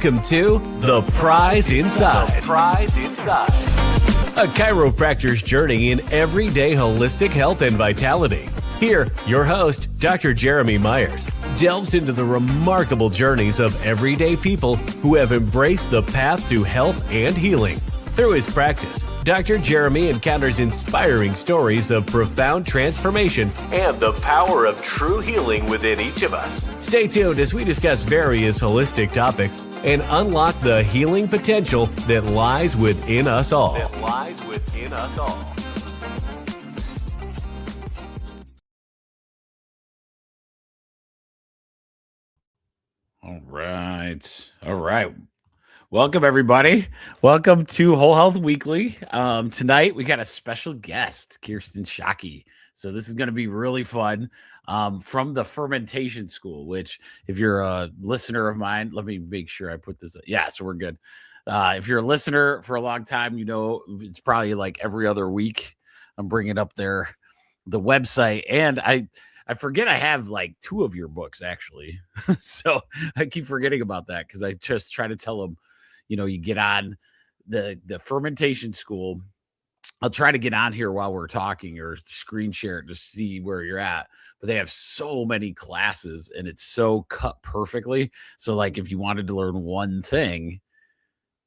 Welcome to The Prize Inside. The Prize Inside. A chiropractor's journey in everyday holistic health and vitality. Here, your host, Dr. Jeremy Myers, delves into the remarkable journeys of everyday people who have embraced the path to health and healing. Through his practice, Dr. Jeremy encounters inspiring stories of profound transformation and the power of true healing within each of us. Stay tuned as we discuss various holistic topics and unlock the healing potential that lies within us all. All right. Welcome, everybody. Welcome to Whole Health Weekly. Tonight, we got a special guest, Kirsten. So this is going to be really fun from the Fermentation School, which if you're a listener of mine, let me make sure I put this. Yeah, so we're good. If you're a listener for a long time, you know it's probably like every other week I'm bringing up the website. And I forget I have like 2 of your books, actually. So I keep forgetting about that because I just try to tell them, you get on the Fermentation School. I'll try to get on here while we're talking or screen share it to see where you're at. But they have so many classes and it's so cut perfectly. So like if you wanted to learn one thing,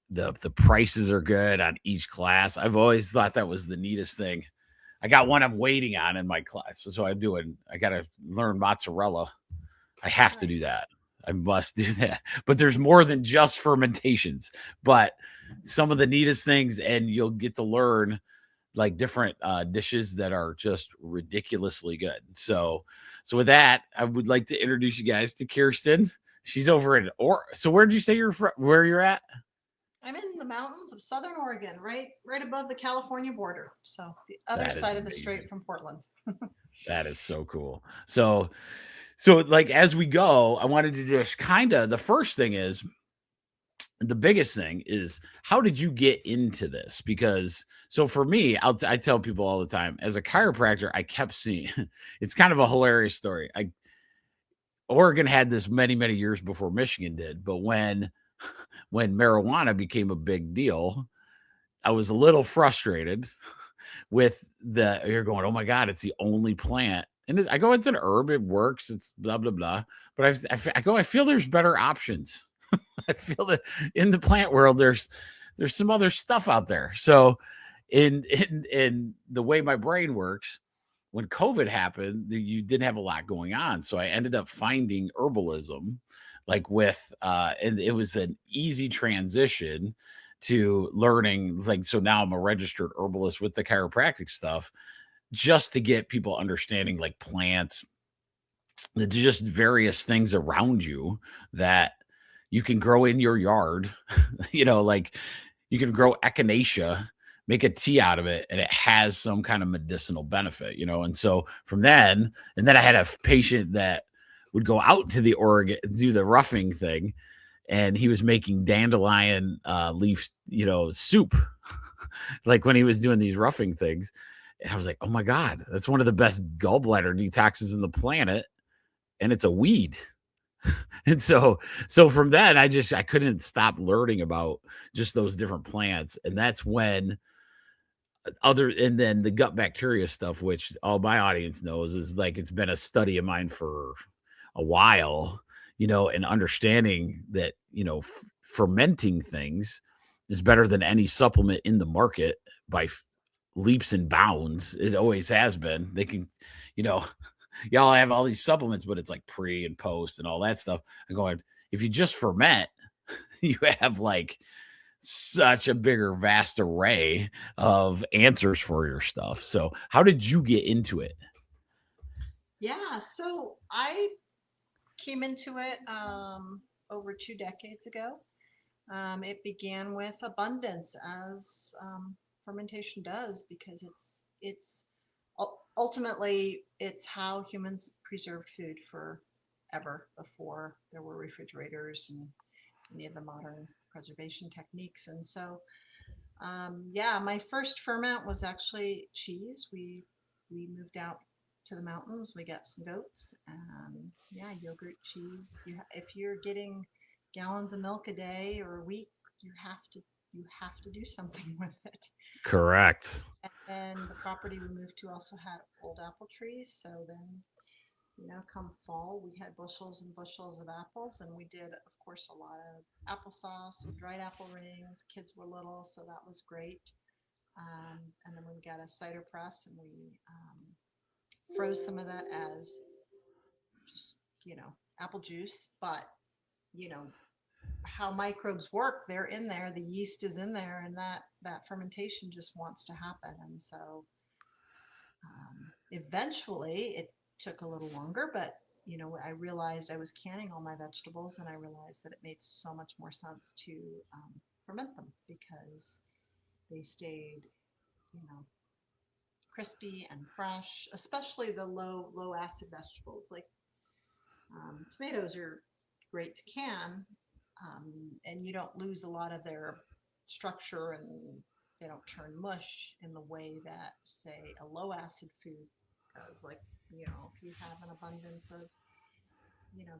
the prices are good on each class. I've always thought that was the neatest thing. I got one I'm waiting on in my class. So I got to learn mozzarella. I have to do that. I must do that. But there's more than just fermentations, but some of the neatest things, and you'll get to learn like different dishes that are just ridiculously good. So with that, I would like to introduce you guys to Kirsten. She's over in so where did you say where you're at? I'm in the mountains of Southern Oregon, right above the California border. So the other side of the strait from Portland. That is so cool. So like as we go, I wanted to just the first thing is, the biggest thing is, how did you get into this? Because so for me, I tell people all the time, as a chiropractor, I kept seeing, it's kind of a hilarious story. Oregon had this many, many years before Michigan did, but when marijuana became a big deal, I was a little frustrated with you're going, oh my God, it's the only plant. And I go, it's an herb, it works, it's blah, blah, blah. But I feel there's better options. I feel that in the plant world, there's some other stuff out there. So in the way my brain works, when COVID happened, you didn't have a lot going on. So I ended up finding herbalism, and it was an easy transition to learning. So now I'm a registered herbalist with the chiropractic stuff, just to get people understanding like plants, just various things around you that you can grow in your yard. Like you can grow echinacea, make a tea out of it, and it has some kind of medicinal benefit, And so from then, I had a patient that would go out to the Oregon, do the roughing thing, and he was making dandelion leaf, soup, like when he was doing these roughing things. And I was like, oh my God, that's one of the best gallbladder detoxes in the planet. And it's a weed. And so from that, I couldn't stop learning about just those different plants. And that's when and then the gut bacteria stuff, which all my audience knows is like, it's been a study of mine for a while, and understanding that, fermenting things is better than any supplement in the market by leaps and bounds. It always has been. They can, y'all have all these supplements, but it's like pre and post and all that stuff. I'm going, if you just ferment, you have like such a bigger, vast array of answers for your stuff. So how did you get into it? Yeah, so I came into it over 2 decades ago. It began with abundance, as fermentation does, because it's ultimately it's how humans preserved food forever before there were refrigerators and any of the modern preservation techniques. And so my first ferment was actually cheese. We moved out to the mountains. We got some goats and yogurt, cheese. If you're getting gallons of milk a day or a week, you have to do something with it. Correct. And the property we moved to also had old apple trees. So then, come fall, we had bushels and bushels of apples, and we did, of course, a lot of applesauce and dried apple rings. Kids were little, so that was great. And then we got a cider press, and we froze some of that as just, apple juice. But, you know, how microbes work, they're in there, the yeast is in there, and that fermentation just wants to happen. And so eventually it took a little longer, but I realized I was canning all my vegetables, and I realized that it made so much more sense to ferment them because they stayed, crispy and fresh, especially the low acid vegetables. Like tomatoes are great to can, and you don't lose a lot of their structure, and they don't turn mush in the way that, say, a low acid food does. Like, if you have an abundance of,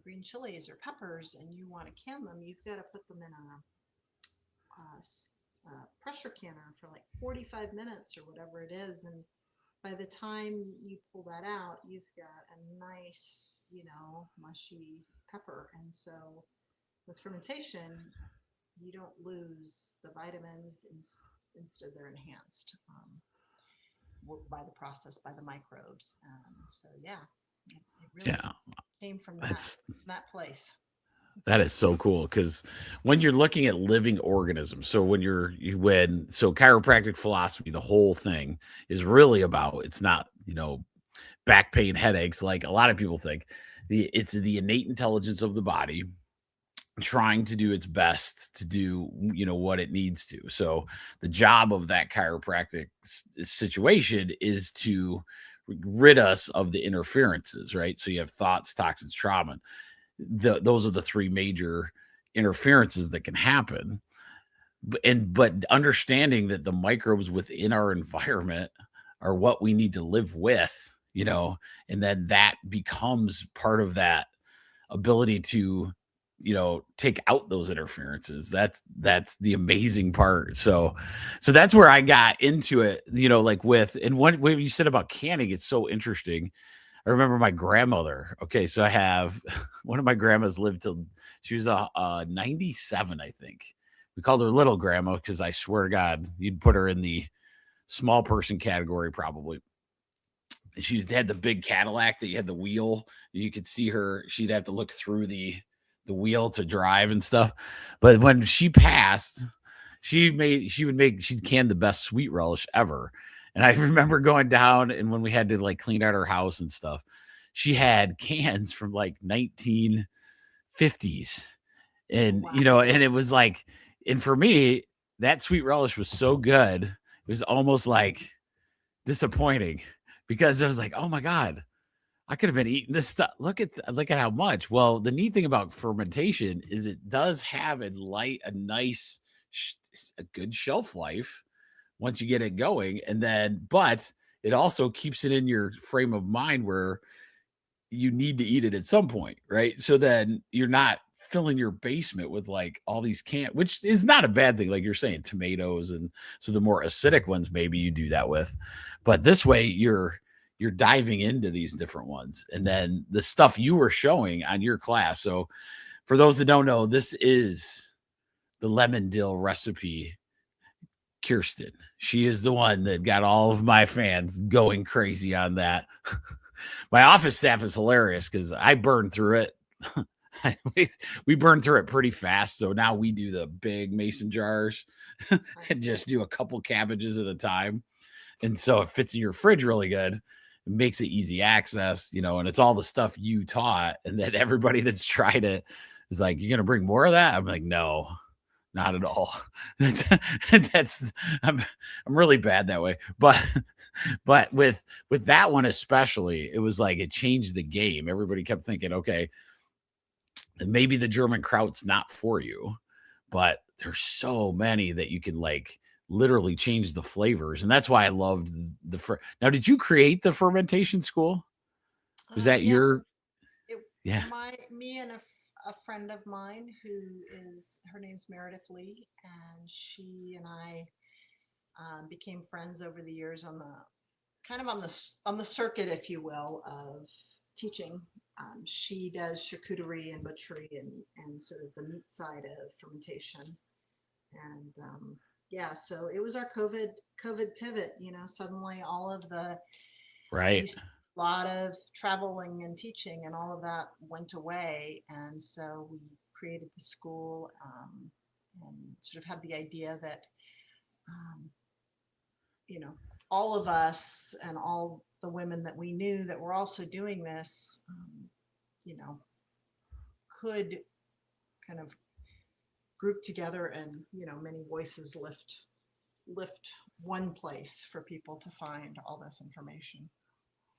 green chilies or peppers and you want to can them, you've got to put them in a pressure canner for like 45 minutes or whatever it is. And by the time you pull that out, you've got a nice, mushy pepper. And so with fermentation, you don't lose the vitamins. Instead, they're enhanced by the process, by the microbes. So yeah, it really came from that place. That is so cool because when you're looking at living organisms, so so chiropractic philosophy, the whole thing is really about, it's not, back pain, headaches, like a lot of people think. It's the innate intelligence of the body trying to do its best to do, what it needs to. So the job of that chiropractic situation is to rid us of the interferences, right? So you have thoughts, toxins, trauma. Those are the three major interferences that can happen. But understanding that the microbes within our environment are what we need to live with, and then that becomes part of that ability to, take out those interferences. That's the amazing part. So that's where I got into it, like and when you said about canning, it's so interesting. I remember my grandmother. Okay, so I have one of my grandmas lived till she was 97, I think. We called her little grandma because I swear to God, you'd put her in the small person category probably. She had the big Cadillac that you had the wheel. You could see her. She'd have to look through the wheel to drive and stuff. But when she passed, she'd can the best sweet relish ever. And I remember going down, and when we had to like clean out her house and stuff, she had cans from like 1950s. And, Wow. and it was like, and for me, that sweet relish was so good. It was almost like disappointing because I was like, oh my God, I could have been eating this stuff. Look at how much. Well, the neat thing about fermentation is it does have a nice, a good shelf life once you get it going. And then, but it also keeps it in your frame of mind where you need to eat it at some point, right? So then you're not filling your basement with like all these cans, which is not a bad thing. Like you're saying, tomatoes. And so the more acidic ones, maybe you do that with, but this way you're diving into these different ones. And then the stuff you were showing on your class. So for those that don't know, this is the lemon dill recipe. Kirsten, she is the one that got all of my fans going crazy on that. My office staff is hilarious because I burned through it. We burned through it pretty fast. So now we do the big mason jars and just do a couple cabbages at a time. And so it fits in your fridge really good. It makes it easy access, and it's all the stuff you taught. And then everybody that's tried it is like, you're going to bring more of that? I'm like, no, not at all. I'm really bad that way. But with that one especially, it was like it changed the game. Everybody kept thinking, okay, maybe the German kraut's not for you, but there's so many that you can like literally change the flavors. And that's why I loved now, did you create the fermentation school? Was that Yeah. your? It, Yeah. me and a friend of mine her name's Meredith Lee, and she and I became friends over the years on the kind of on the circuit, if you will, of teaching. She does charcuterie and butchery and sort of the meat side of fermentation. And yeah, so it was our COVID pivot. Suddenly all of the Right. a lot of traveling and teaching and all of that went away, and so we created the school, and sort of had the idea that um, all of us and all the women that we knew that were also doing this, could kind of group together and many voices lift one place for people to find all this information.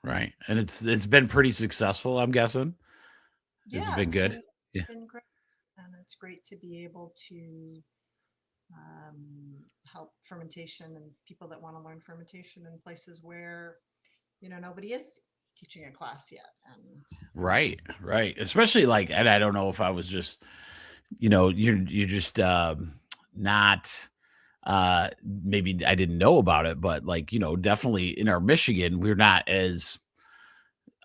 Right. And it's been pretty successful, I'm guessing. It's Yeah, been good. Yeah. been great, and it's great to be able to help fermentation and people that want to learn fermentation in places where nobody is teaching a class yet. And Right. Especially like, and I don't know if I was just, you're just not maybe I didn't know about it, but like, definitely in our Michigan, we're not as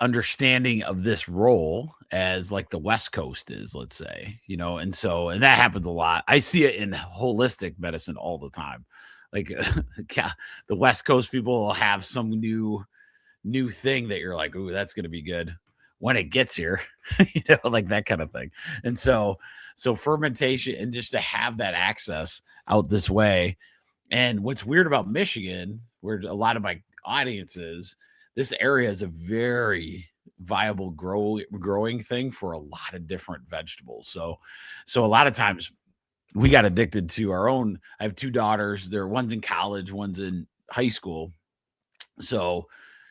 understanding of this role as like the West Coast is, let's say, and that happens a lot. I see it in holistic medicine all the time. Like the West Coast people will have some new thing that you're like, ooh, that's going to be good when it gets here, like that kind of thing. And so fermentation, and just to have that access out this way. And what's weird about Michigan, where a lot of my audience is, this area is a very viable growing thing for a lot of different vegetables. So a lot of times we got addicted to our own. I have two daughters. One's in college, one's in high school. So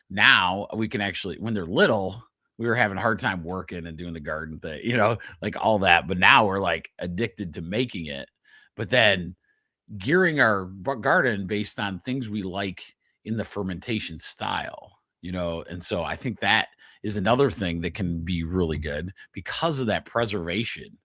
now we can actually, when they're little, we were having a hard time working and doing the garden thing, like all that. But now we're like addicted to making it, but then gearing our garden based on things we like in the fermentation style, and so I think that is another thing that can be really good because of that preservation.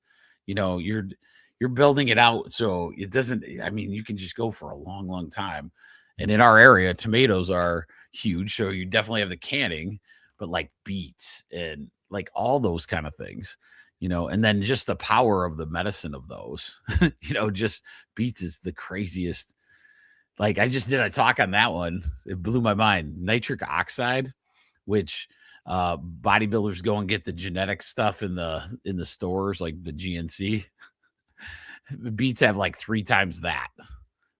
You're building it out so it doesn't, I mean, you can just go for a long, long time. And in our area, tomatoes are huge, so you definitely have the canning, but like beets and like all those kind of things, and then just the power of the medicine of those, just beets is the craziest. Like I just did a talk on that one. It blew my mind. Nitric oxide, which bodybuilders go and get the genetic stuff in the stores, like the GNC. Beets have like 3 times that.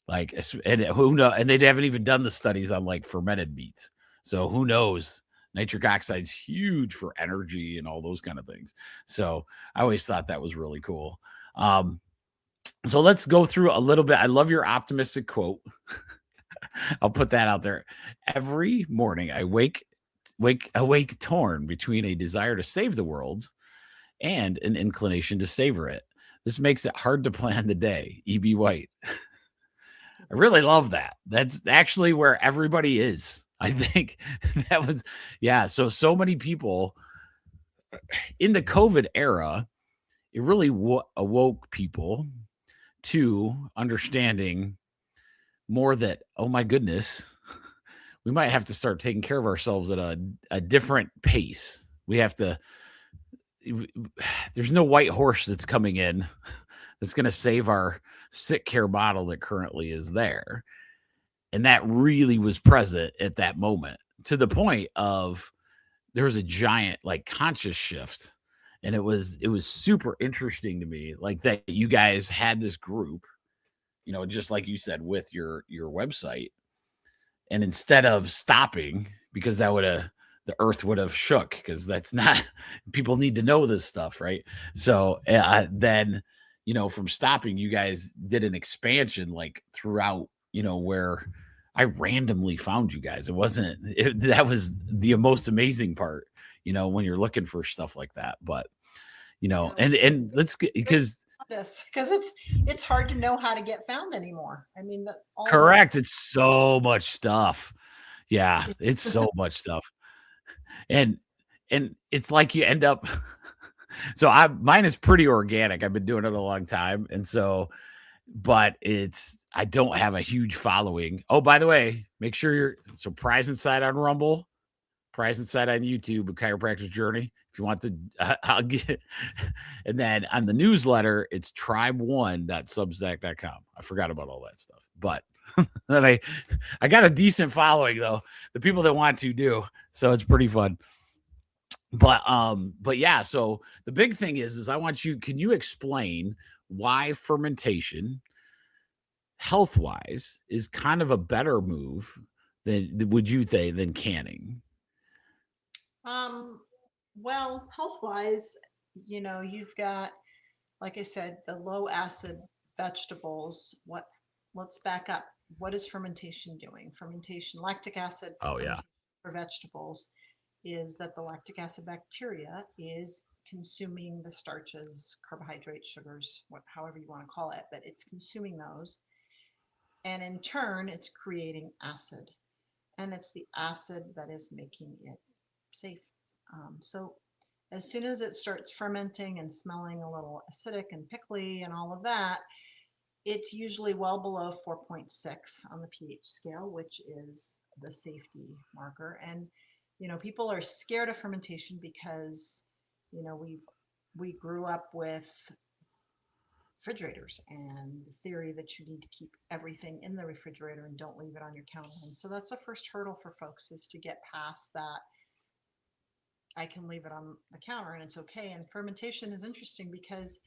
Like, and who knows? And they haven't even done the studies on like fermented beets. So who knows? Nitric oxide's huge for energy and all those kind of things. So I always thought that was really cool. So let's go through a little bit. I love your optimistic quote. I'll put that out there. Every morning I awake torn between a desire to save the world and an inclination to savor it. This makes it hard to plan the day. E.B. White. I really love that. That's actually where everybody is. I think that was, yeah. So many people in the COVID era, it really awoke people to understanding more that, oh my goodness, we might have to start taking care of ourselves at a different pace. We have to, there's no white horse that's coming in that's going to save our sick care model that currently is there. And that really was present at that moment, to the point of there was a giant like conscious shift. And it was super interesting to me, like that you guys had this group, just like you said, with your website. And instead of stopping, because the earth would have shook, because that's not, people need to know this stuff, right? So then, from stopping, you guys did an expansion like throughout, where I randomly found you guys. That was the most amazing part, when you're looking for stuff like that. But, Yeah. and let's get, because it's hard to know how to get found anymore. I mean, correct. It's so much stuff. Yeah, it's so much stuff. And it's like you end up So mine is pretty organic. I've been doing it a long time. And so, but I don't have a huge following. Oh, by the way, make sure Prize Inside on Rumble, Prize Inside on YouTube, A Chiropractor's Journey. If you want to, I'll get, and then on the newsletter, it's tribe1.substack.com. I forgot about all that stuff, but I got a decent following though. The people that want to do, so it's pretty fun. But yeah, so the big thing is can you explain why fermentation health wise is kind of a better move would you say than canning? Well, health wise, you've got, like I said, the low acid vegetables. Let's back up. What is fermentation doing? Lactic acid Oh yeah. fermentation for vegetables is that the lactic acid bacteria is consuming the starches, carbohydrates, sugars, however you want to call it, but it's consuming those. And in turn, it's creating acid. And it's the acid that is making it safe. So as soon as it starts fermenting and smelling a little acidic and pickly and all of that, it's usually well below 4.6 on the pH scale, which is the safety marker. And people are scared of fermentation because we grew up with refrigerators and the theory that you need to keep everything in the refrigerator and don't leave it on your counter. And so that's the first hurdle for folks, is to get past that. I can leave it on the counter and it's okay. And fermentation is interesting because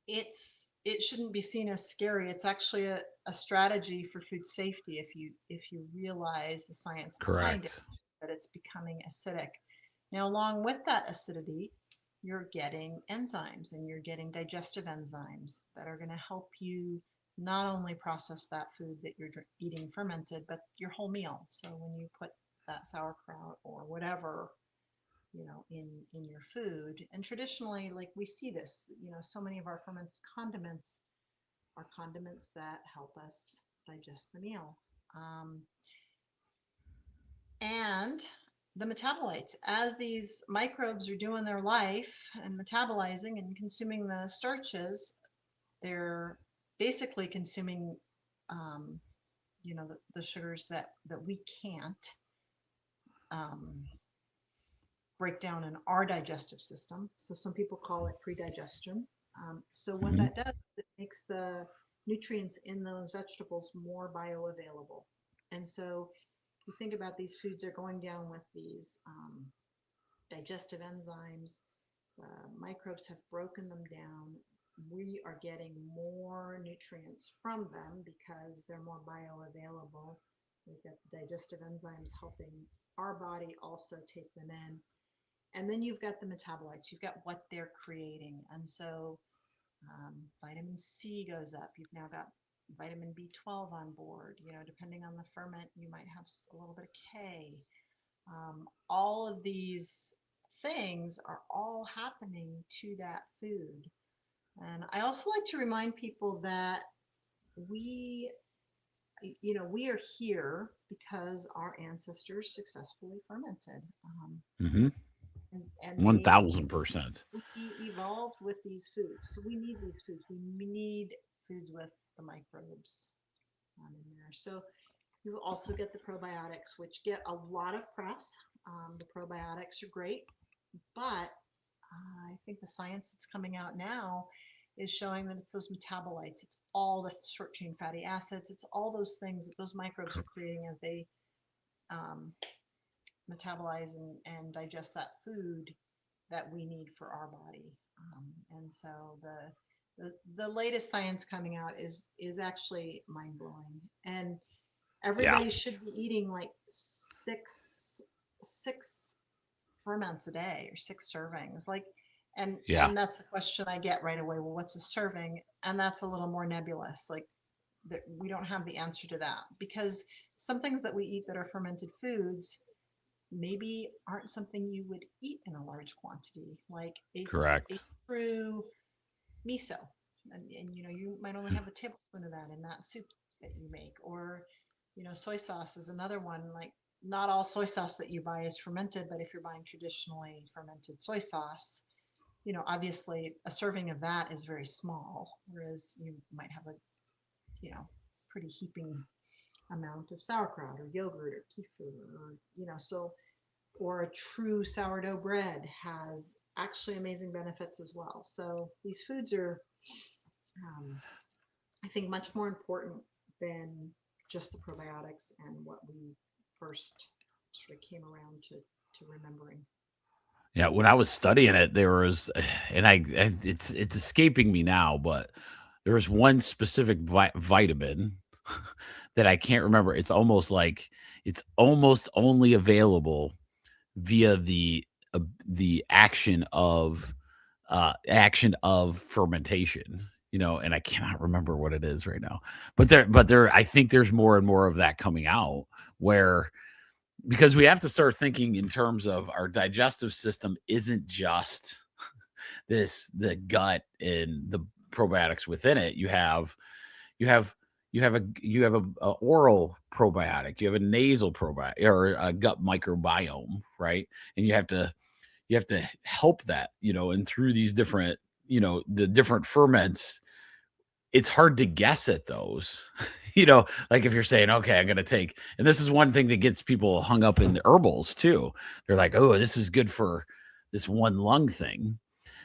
it shouldn't be seen as scary. It's actually a strategy for food safety if you realize the science behind it, Correct. that it's becoming acidic. Now, along with that acidity, you're getting enzymes, and you're getting digestive enzymes that are going to help you not only process that food that you're eating fermented, but your whole meal. So when you put that sauerkraut or whatever in your food, and traditionally, like, we see this, so many of our fermented condiments are condiments that help us digest the meal. And the metabolites, as these microbes are doing their life and metabolizing and consuming the starches, they're basically consuming the sugars that we can't break down in our digestive system. So some people call it predigestion. So what Mm-hmm. that does is it makes the nutrients in those vegetables more bioavailable. And so you think about, these foods are going down with these digestive enzymes. Microbes have broken them down. We are getting more nutrients from them because they're more bioavailable. We've got the digestive enzymes helping our body also take them in. And then you've got the metabolites, you've got what they're creating. And so vitamin C goes up. You've now got vitamin B12 on board. Depending on the ferment, you might have a little bit of K. All of these things are all happening to that food. And I also like to remind people that we are here because our ancestors successfully fermented. Mm-hmm. And they 1000%. evolved with these foods. So we need these foods. We need foods with the microbes in there. So you also get the probiotics, which get a lot of press. The probiotics are great, but I think the science that's coming out now is showing that it's those metabolites. It's all the short chain fatty acids. It's all those things that those microbes are creating as they metabolize and digest that food that we need for our body. And so the latest science coming out is actually mind blowing. And Yeah. everybody should be eating like six ferments a day, or 6 servings. Yeah. And that's the question I get right away. Well, what's a serving? And that's a little more nebulous. Like, that we don't have the answer to that, because some things that we eat that are fermented foods maybe aren't something you would eat in a large quantity, like a Correct. true miso. And you might only have a tablespoon of that in that soup that you make. Or soy sauce is another one. Like, not all soy sauce that you buy is fermented, but if you're buying traditionally fermented soy sauce, obviously a serving of that is very small, whereas you might have a, pretty heaping amount of sauerkraut or yogurt or kefir or a true sourdough bread has actually amazing benefits as well. So these foods are, I think, much more important than just the probiotics and what we first sort of came around to remembering. Yeah, when I was studying it, there was, and it's escaping me now, but there was one specific vitamin that I can't remember. It's almost only available via the action of fermentation, and I cannot remember what it is right now. But there, I think there's more and more of that coming out where, because we have to start thinking in terms of our digestive system isn't just the gut and the probiotics within it. You have a oral probiotic, you have a nasal probiotic or a gut microbiome, right? And you have to help that, and through these different, the different ferments, it's hard to guess at those. Like if you're saying, okay, I'm going to take, and this is one thing that gets people hung up in the herbals too. They're like, oh, this is good for this one lung thing.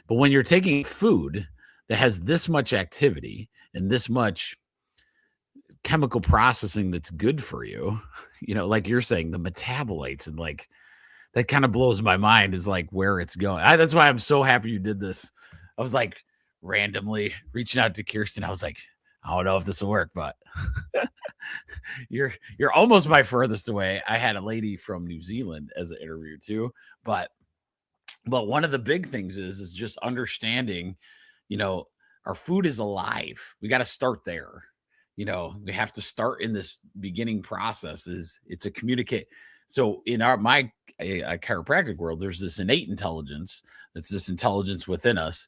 But when you're taking food that has this much activity and this much chemical processing that's good for you, like you're saying, the metabolites, and like that kind of blows my mind, is like where it's going. That's why I'm so happy you did this. I was like randomly reaching out to Kirsten. I was like, I don't know if this will work, but you're almost my furthest away. I had a lady from New Zealand as an interview too, but one of the big things is just understanding, our food is alive. We got to start there. We have to start in this beginning process. It's a communicate. So in my chiropractic world, there's this innate intelligence. That's this intelligence within us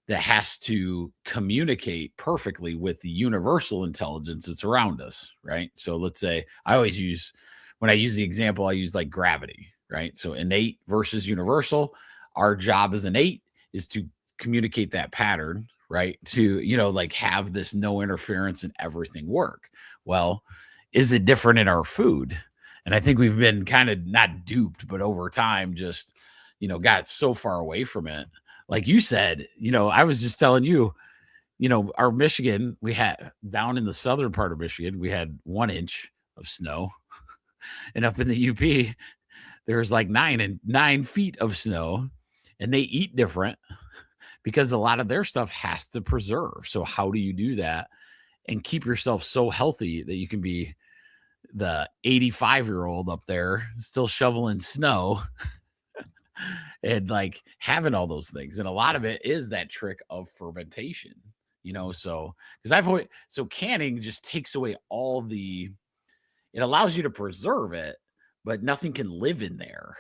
that has to communicate perfectly with the universal intelligence that's around us, right? So let's say when I use the example, I use like gravity, right? So innate versus universal. Our job as innate is to communicate that pattern, right? To, like have this no interference and everything work. Well, is it different in our food? And I think we've been kind of not duped, but over time just, got so far away from it. Like you said, I was just telling you, our Michigan, we had down in the southern part of Michigan, we had 1 inch of snow. And up in the UP, there's like 9 feet of snow, and they eat different because a lot of their stuff has to preserve. So how do you do that and keep yourself so healthy that you can be the 85-year-old up there still shoveling snow and like having all those things? And a lot of it is that trick of fermentation, so because so canning just takes away it allows you to preserve it, but nothing can live in there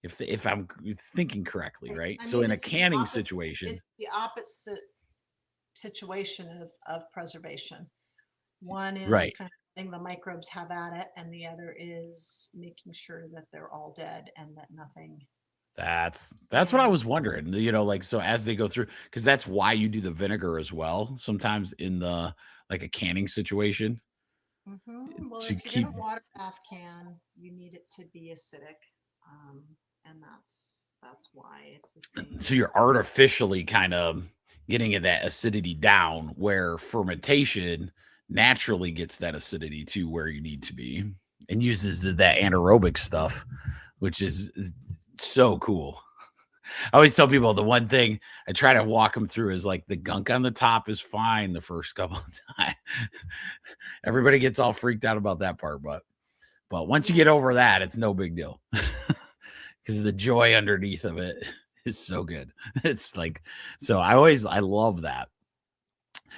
if I'm thinking correctly, right? So in a canning situation, it's the opposite situation of preservation. One is right, kind of letting the microbes have at it, and the other is making sure that they're all dead and that nothing. That's what I was wondering, like, so as they go through, because that's why you do the vinegar as well sometimes in the like a canning situation. Well, To if you're keep in a water bath can, you need it to be acidic, and that's why it's the same. So you're artificially kind of getting that acidity down, where fermentation naturally gets that acidity to where you need to be and uses that anaerobic stuff, which is so cool. I always tell people the one thing I try to walk them through is like the gunk on the top is fine the first couple of times. Everybody gets all freaked out about that part, but once you get over that, it's no big deal. Because the joy underneath of it is so good. It's like, so I love that.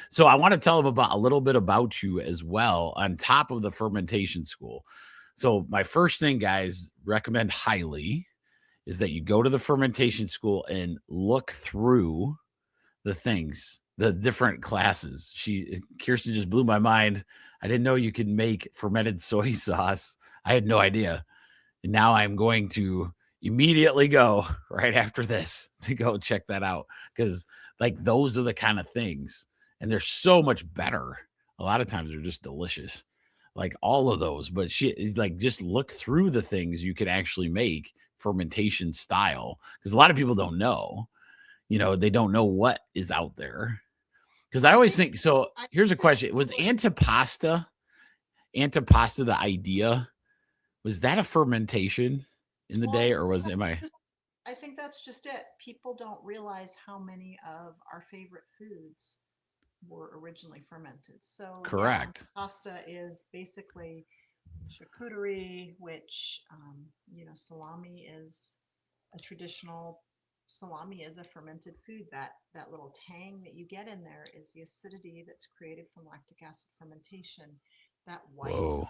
So I want to tell them a little bit about you as well on top of the Fermentation School. So my first thing, guys, recommend highly is that you go to the Fermentation School and look through the things, the different classes. Kirsten just blew my mind. I didn't know you could make fermented soy sauce. I had no idea. And now I'm going to immediately go right after this to go check that out, because like those are the kind of things, and they're so much better. A lot of times they're just delicious, like all of those. But she is like, just look through the things you can actually make fermentation style, because a lot of people don't know. They don't know what is out there. Because I I always think think so. I Here's a think question: was antipasta the idea? Was that a fermentation in the well, I day, think or was that's am I just I think that's just it. People don't realize how many of our favorite foods were originally fermented. So yeah, correct? pasta is basically charcuterie, which salami is a traditional salami is a fermented food. That little tang that you get in there is the acidity that's created from lactic acid fermentation. That white Whoa.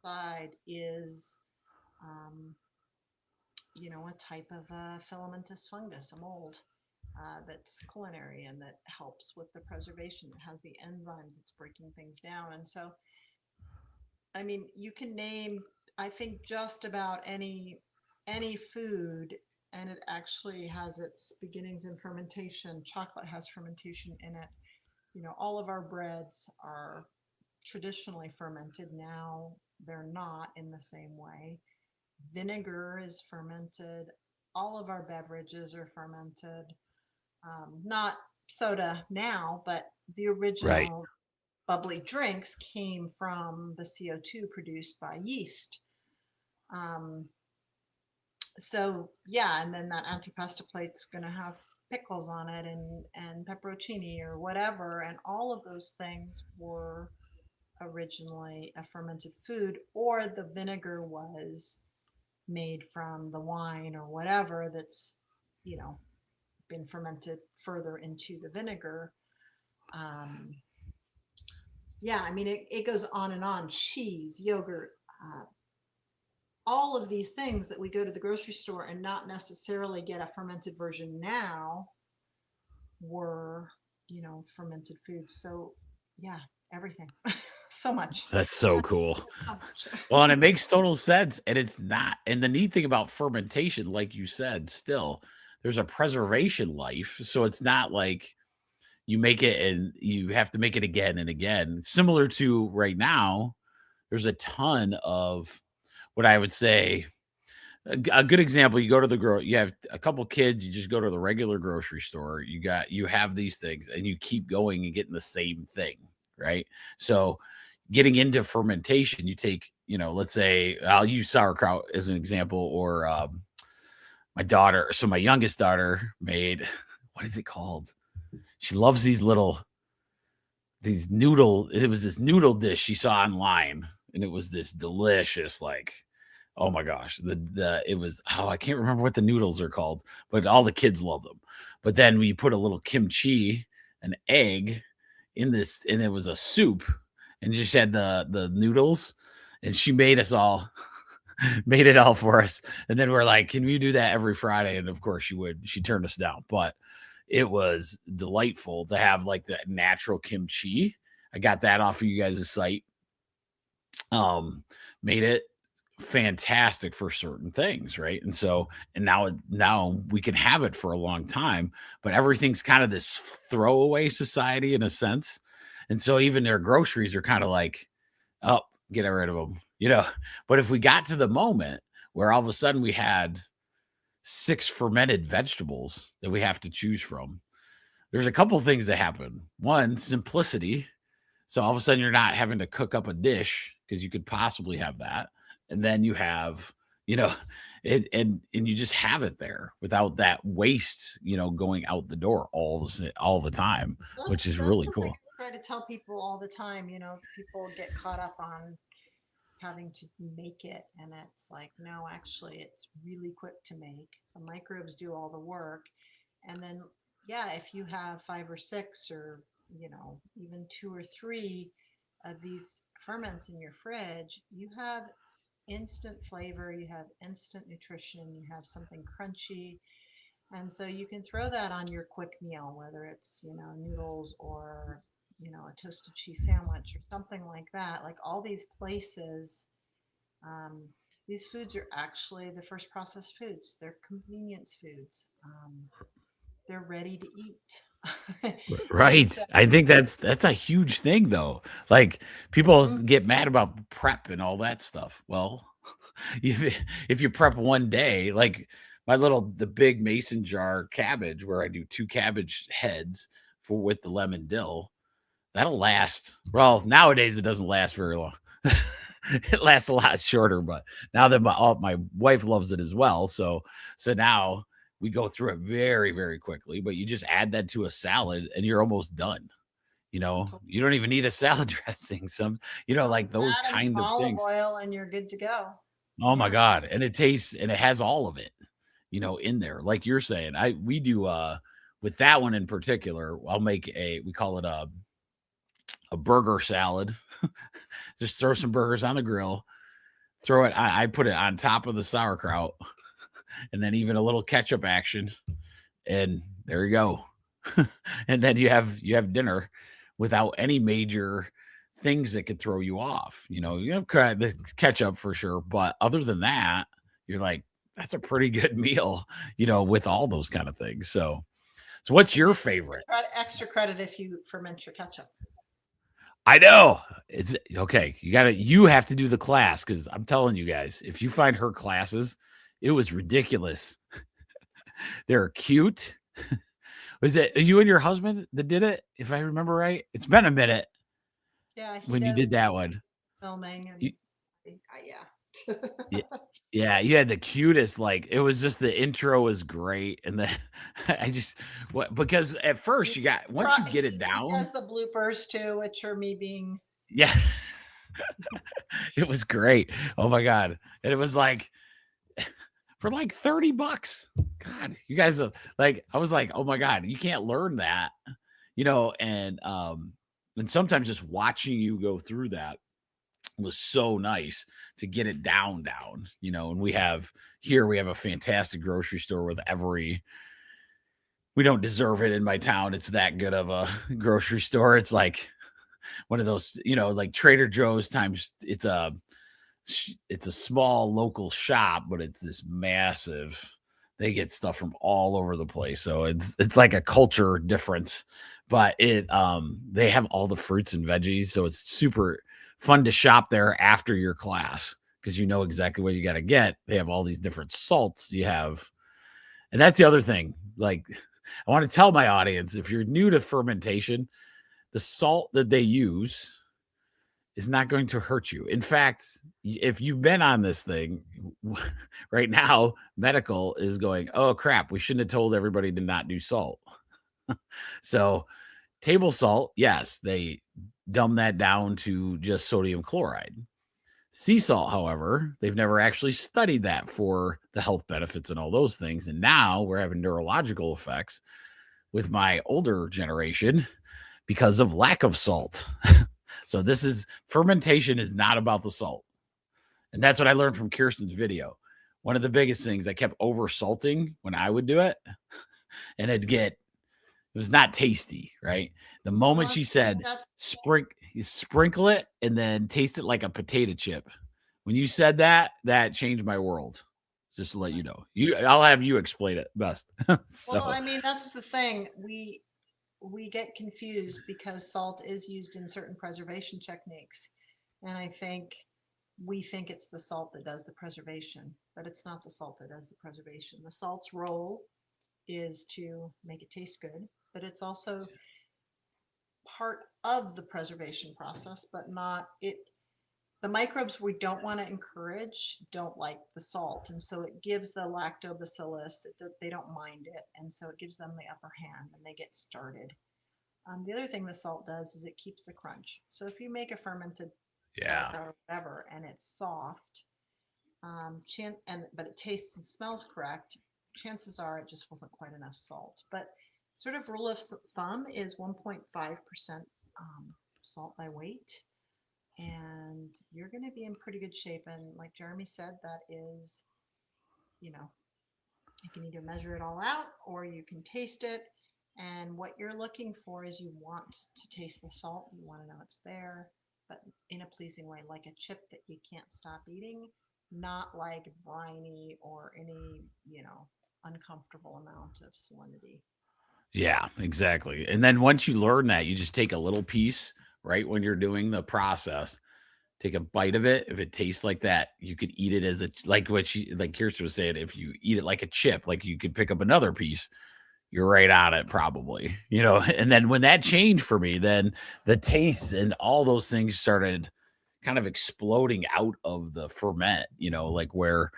side is um, a type of filamentous fungus, a mold that's culinary and that helps with the preservation. It has the enzymes that's breaking things down. And so, I mean, you can name, I think, just about any food, and it actually has its beginnings in fermentation. Chocolate has fermentation in it. All of our breads are traditionally fermented. Now they're not in the same way. Vinegar is fermented. All of our beverages are fermented. Not soda now, but the Right. original bubbly drinks came from the CO2 produced by yeast. Um, so yeah, and then that antipasta plate's going to have pickles on it and pepperoncini or whatever, and all of those things were originally a fermented food, or the vinegar was made from the wine or whatever that's you know been fermented further into the vinegar. um, yeah, I mean, it goes on and on. Cheese, yogurt, uh, all of these things that we go to the grocery store and not necessarily get a fermented version now were fermented foods. So yeah, everything. So much. That's so cool. So much. Well, and it makes total sense. And it's not. And the neat thing about fermentation, like you said, still there's a preservation life. So it's not like you make it and you have to make it again and again. Similar to right now, there's a ton of what I would say a good example. You go to you have a couple kids, you just go to the regular grocery store, you have these things and you keep going and getting the same thing, right? So getting into fermentation, you take, let's say I'll use sauerkraut as an example, or my youngest daughter made what is it called? She loves these noodle. It was this noodle dish she saw online, and it was this delicious, like, oh my gosh, the it was, oh, I can't remember what the noodles are called, but all the kids love them. But then we put a little kimchi, an egg in this, and it was a soup, and just had the noodles, and she made us all made it all for us. And then we're like, can we do that every Friday? And of course she would. She turned us down, but it was delightful to have like that natural kimchi. I got that off of you guys' site. Made it fantastic for certain things, right? And so, and now we can have it for a long time, but everything's kind of this throwaway society in a sense. And so even their groceries are kind of like, oh, get rid of them, But if we got to the moment where all of a sudden we had 6 fermented vegetables that we have to choose from, there's a couple things that happen. One, simplicity. So all of a sudden you're not having to cook up a dish because you could possibly have that. And then you have, you know, and you just have it there without that waste, going out the door all the time, which is That's really the thing cool. I try to tell people all the time. People get caught up on having to make it, and it's like, no, actually it's really quick to make. The microbes do all the work. And then yeah, if you have 5 or 6 or even 2 or 3 of these ferments in your fridge, you have instant flavor, you have instant nutrition, you have something crunchy. And so you can throw that on your quick meal, whether it's noodles or a toasted cheese sandwich or something like that. Like all these places, um, these foods are actually the first processed foods. They're convenience foods. They're ready to eat. And Right. so, I think that's a huge thing though. Like people mm, get mad about prep and all that stuff. Well, if you prep one day, like the big mason jar cabbage where I do 2 cabbage heads for with the lemon dill, that'll last. Well, nowadays it doesn't last very long. It lasts a lot shorter, but now that my wife loves it as well, so now we go through it very, very quickly, but you just add that to a salad and you're almost done. You don't even need a salad dressing. Like those that and some kind of olive things. oil, and you're good to go. Oh my Yeah. God. And it tastes and it has all of it, in there. Like you're saying, we do with that one in particular, I'll make we call it a burger salad. Just throw some burgers on the grill, throw it, I put it on top of the sauerkraut, and then even a little ketchup action, and there you go. And then you have dinner without any major things that could throw you off. You have the ketchup for sure, but other than that, you're like, that's a pretty good meal, with all those kind of things. So what's And your you favorite? get extra credit if you ferment your ketchup. I know. It's okay. You have to do the class because I'm telling you guys, if you find her classes, it was ridiculous. They're cute. Was it you and your husband that did it? If I remember right, it's been a minute Yeah, he when you does did that one. filming, and You, yeah. yeah, yeah, you had the cutest. Like it was just the intro was great, and then I just what because at first once you get it He down, does the bloopers too, which are me being. yeah, it was great. Oh my god, and it was like for like $30. God, you guys are like, I was like, oh my God, you can't learn that, and sometimes just watching you go through that was so nice to get it down, and we have a fantastic grocery store with we don't deserve it in my town. It's that good of a grocery store. It's like one of those, like Trader Joe's times it's a small local shop, but it's this massive. They get stuff from all over the place, so it's like a culture difference. But they have all the fruits and veggies, so it's super fun to shop there after your class because you know exactly what you got to get. They have all these different salts you have, and that's the other thing. Like, I want to tell my audience if you're new to fermentation, the salt that they use is not going to hurt you. In fact, if you've been on this thing right now, medical is going, oh crap, we shouldn't have told everybody to not do salt. So, table salt, yes, they dumb that down to just sodium chloride. Sea salt, however, they've never actually studied that for the health benefits and all those things. And now we're having neurological effects with my older generation because of lack of salt. So fermentation is not about the salt. And that's what I learned from Kirsten's video. One of the biggest things, I kept over salting when I would do it, and it was not tasty, right? The moment Well, she said that's sprinkle it and then taste it like a potato chip. When you said that, that changed my world. Just to let you know. I'll have you explain it best. well, So I mean, that's the thing. We get confused because salt is used in certain preservation techniques, and we think it's the salt that does the preservation, but it's not the salt that does the preservation. The salt's role is to make it taste good, but it's also part of the preservation process, but not it. The microbes we don't want to encourage don't like the salt, and so it gives the lactobacillus, they don't mind it, and so it gives them the upper hand and they get started. The other thing the salt does is it keeps the crunch. So if you make a fermented yeah. sauerkraut or whatever and it's soft, but it tastes and smells correct, chances are it just wasn't quite enough salt. But sort of rule of thumb is 1.5% salt by weight, and you're going to be in pretty good shape. And like Jeremy said, that is, you know, you can either measure it all out or you can taste it. And what you're looking for is you want to taste the salt. You want to know it's there, but in a pleasing way, like a chip that you can't stop eating. not like briny or any, uncomfortable amount of salinity. Yeah, exactly. And then once you learn that, you just take a little piece, right? When you're doing the process, take a bite of it. If it tastes like that, you could eat it as like what like Kirsten was saying, if you eat it like a chip, like you could pick up another piece, you're right on it probably, And then when that changed for me, then the taste and all those things started kind of exploding out of the ferment, like where,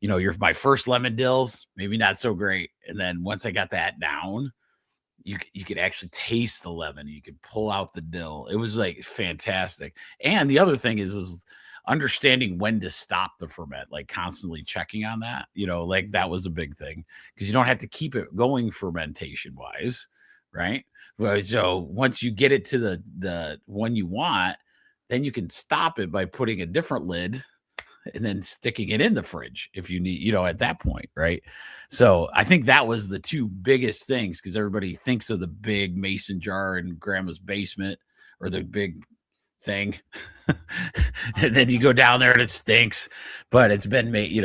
you're my first lemon dills, maybe not so great. And then once I got that down, you could actually taste the lemon. You could pull out the dill. It was like fantastic. And the other thing is understanding when to stop the ferment, like constantly checking on that, like that was a big thing because you don't have to keep it going fermentation wise, right? Well, so once you get it to the one you want, then you can stop it by putting a different lid and then sticking it in the fridge if you need, at that point, right? So I think that was the two biggest things because everybody thinks of the big mason jar in grandma's basement or the big thing. And then you go down there and it stinks, but it's been made,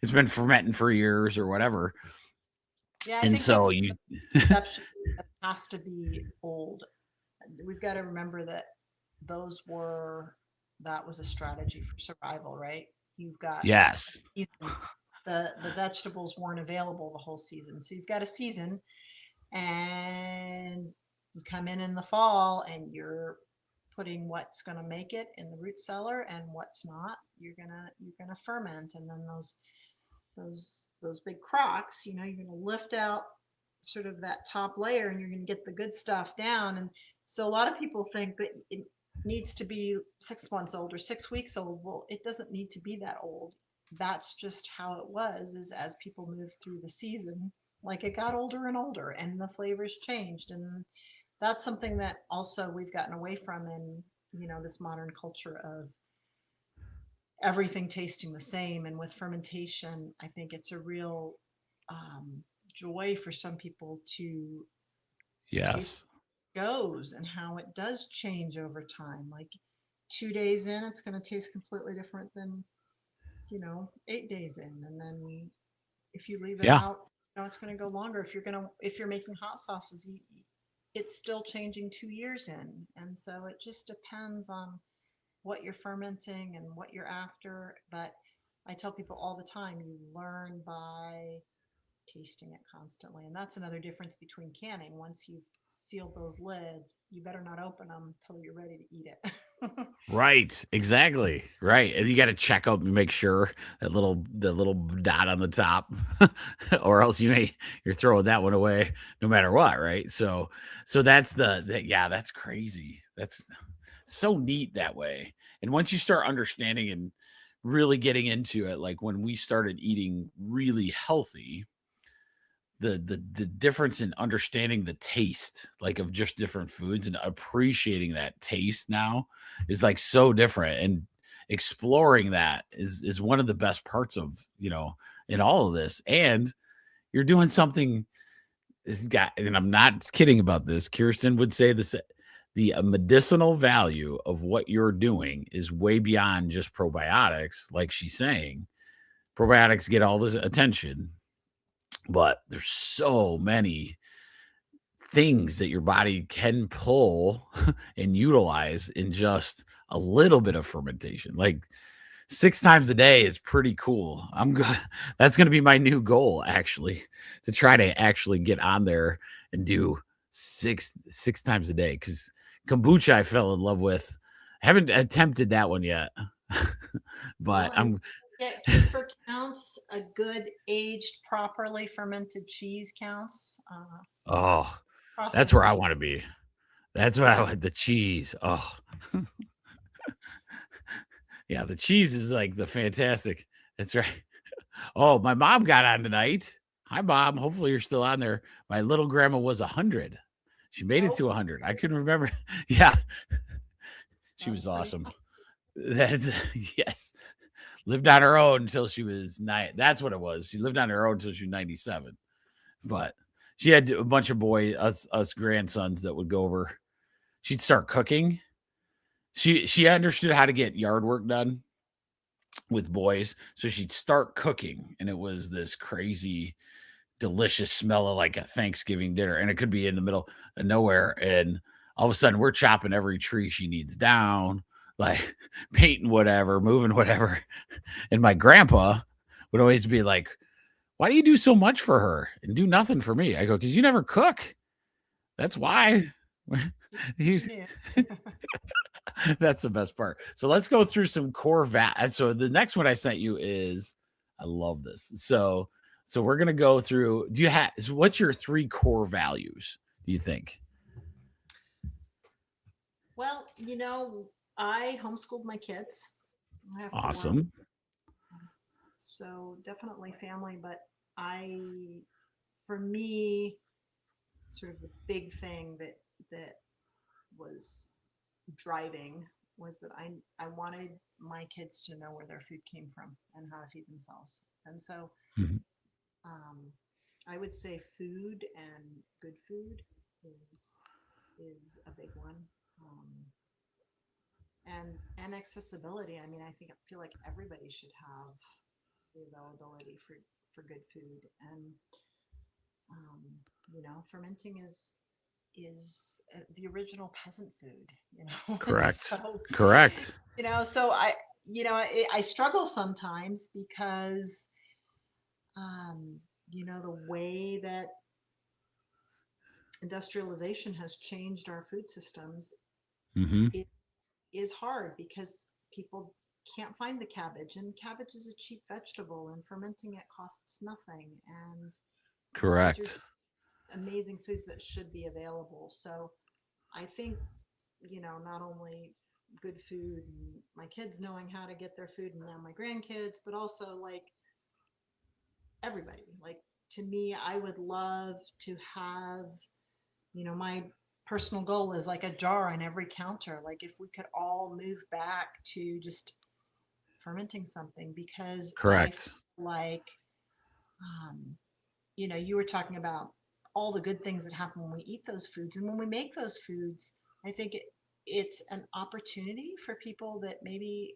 it's been fermenting for years or whatever. Yeah, I And think so that's you, the perception that it has to be old. We've got to remember that that was a strategy for survival, right? You've got yes, season. The vegetables weren't available the whole season. So you've got a season and you come in the fall and you're putting what's going to make it in the root cellar and what's not. You're going to ferment, and then those big crocks, you're going to lift out sort of that top layer and you're going to get the good stuff down. And so a lot of people think that it needs to be 6 months old or 6 weeks old. Well, it doesn't need to be that old. That's just how it was, is as people moved through the season, like it got older and older and the flavors changed. And that's something that also we've gotten away from in, this modern culture of everything tasting the same. And with fermentation, I think it's a real joy for some people to taste yes, goes and how it does change over time. Like 2 days in, it's going to taste completely different than 8 days in. And then if you leave it yeah, out, it's going to go longer. If you're making hot sauces, it's still changing 2 years in. And so it just depends on what you're fermenting and what you're after. But I tell people all the time, you learn by tasting it constantly. And that's another difference between canning. Once you've sealed those lids, you better not open them until you're ready to eat it. right, exactly, right. And you got to check out and make sure the little dot on the top, or else you're throwing that one away no matter what, right? So that's yeah, that's crazy. That's so neat that way. And once you start understanding and really getting into it, like when we started eating really healthy, the difference in understanding the taste, like of just different foods and appreciating that taste now is like so different. And exploring that is one of the best parts of, in all of this. And you're doing something this guy, and I'm not kidding about this. Kirsten would say this: the medicinal value of what you're doing is way beyond just probiotics. Like she's saying, probiotics get all this attention, but there's so many things that your body can pull and utilize in just a little bit of fermentation. Like 6 times a day is pretty cool. That's going to be my new goal, actually, to try to actually get on there and do six times a day. Because kombucha I fell in love with. I haven't attempted that one yet. But Well, get kefir counts. A good aged, properly fermented cheese counts. oh, that's Processed where I cheese. want to be. That's why I want the cheese. Oh, yeah, the cheese is like the fantastic. That's right. Oh, my mom got on tonight. Hi, Mom. Hopefully you're still on there. My little grandma was 100. She made it Oh, to 100. I couldn't remember. Yeah, she that's was pretty awesome. cool. That's yes. Lived on her own until she was 9. That's what it was. She lived on her own until she was 97. But she had a bunch of us grandsons that would go over. She'd start cooking. She understood how to get yard work done. with boys. So she'd start cooking, and it was this crazy, delicious smell of like a Thanksgiving dinner. And it could be in the middle of nowhere. And all of a sudden, we're chopping every tree she needs down, like painting whatever, moving whatever. And my grandpa would always be like, "Why do you do so much for her and do nothing for me?" I go, "Because you never cook. That's why." He's- Yeah. That's the best part. So let's go through some core So the next one I sent you is, I love this. So we're gonna go through. Do you have? What's your 3 core values? Do you think? Well, I homeschooled my kids. I have 4. Awesome. So definitely family, but for me, sort of the big thing that was driving was that I wanted my kids to know where their food came from and how to feed themselves. And so Mhm. I would say food and good food is a big one. And accessibility. I mean, I feel like everybody should have the availability for good food. And fermenting is the original peasant food. Correct. So Correct. so I struggle sometimes because the way that industrialization has changed our food systems, Mm-hmm. it is hard because people can't find the cabbage, and cabbage is a cheap vegetable, and fermenting it costs nothing. And these are Correct. amazing foods that should be available. So I think, not only good food and my kids knowing how to get their food, and now my grandkids, but also like everybody. Like, to me, I would love to have, my personal goal is like a jar on every counter. Like, if we could all move back to just fermenting something, because I Correct. feel like, you were talking about all the good things that happen when we eat those foods. And when we make those foods, I think it's an opportunity for people that maybe,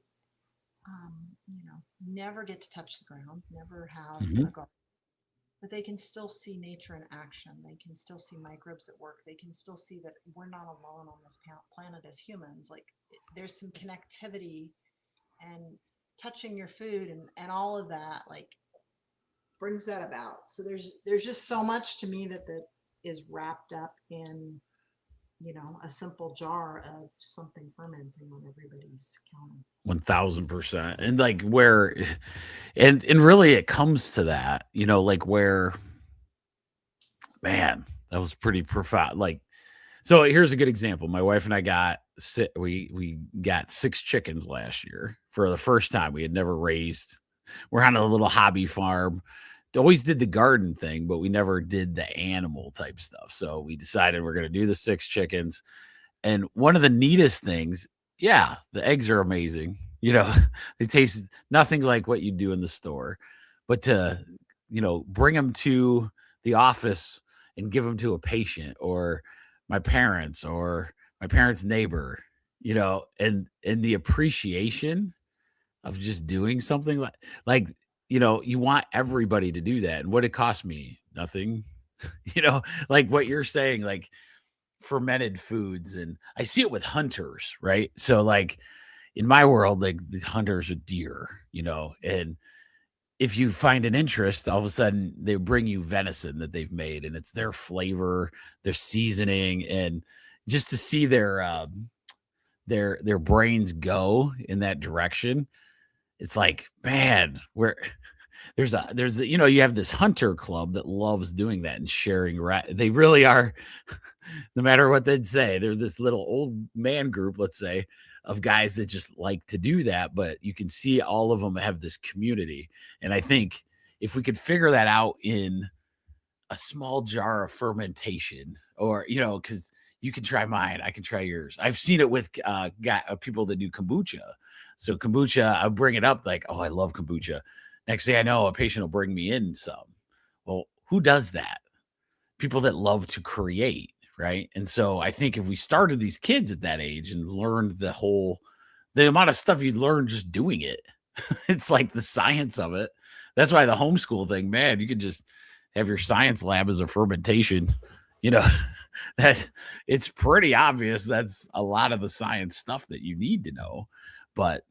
never get to touch the ground, never have Mm-hmm. a garden, but they can still see nature in action. They can still see microbes at work. They can still see that we're not alone on this planet as humans. Like, there's some connectivity, and touching your food and all of that, like, brings that about. So there's just so much to me that is wrapped up in, a simple jar of something fermenting on everybody's counter. 1000%. And like where, and really it comes to that, like where, man, that was pretty profound. Like, so here's a good example. My wife and I we got 6 chickens last year for the first time. We had never raised. We're on a little hobby farm. Always did the garden thing, but we never did the animal type stuff. So we decided we're going to do the 6 chickens. And one of the neatest things, yeah, the eggs are amazing. They taste nothing like what you do in the store. But to, bring them to the office and give them to a patient or my parents or my parents' neighbor, and the appreciation of just doing something like you want everybody to do that. And what it cost me, nothing. Like what you're saying, like fermented foods, and I see it with hunters, right? So like in my world, like these hunters are deer, and if you find an interest, all of a sudden they bring you venison that they've made, and it's their flavor, their seasoning, and just to see their brains go in that direction, it's like, man, where you have this hunter club that loves doing that and sharing. They really are, no matter what they'd say, they're this little old man group, let's say, of guys that just like to do that. But you can see all of them have this community. And I think if we could figure that out in a small jar of fermentation, or, because you can try mine, I can try yours. I've seen it with people that do kombucha. So kombucha, I bring it up like, oh, I love kombucha. Next thing I know, a patient will bring me in some. Well, who does that? People that love to create, right? And so I think if we started these kids at that age and learned the amount of stuff you'd learn just doing it, It's like the science of it. That's why the homeschool thing, man, you could just have your science lab as a fermentation, you know, that it's pretty obvious that's a lot of the science stuff that you need to know. But,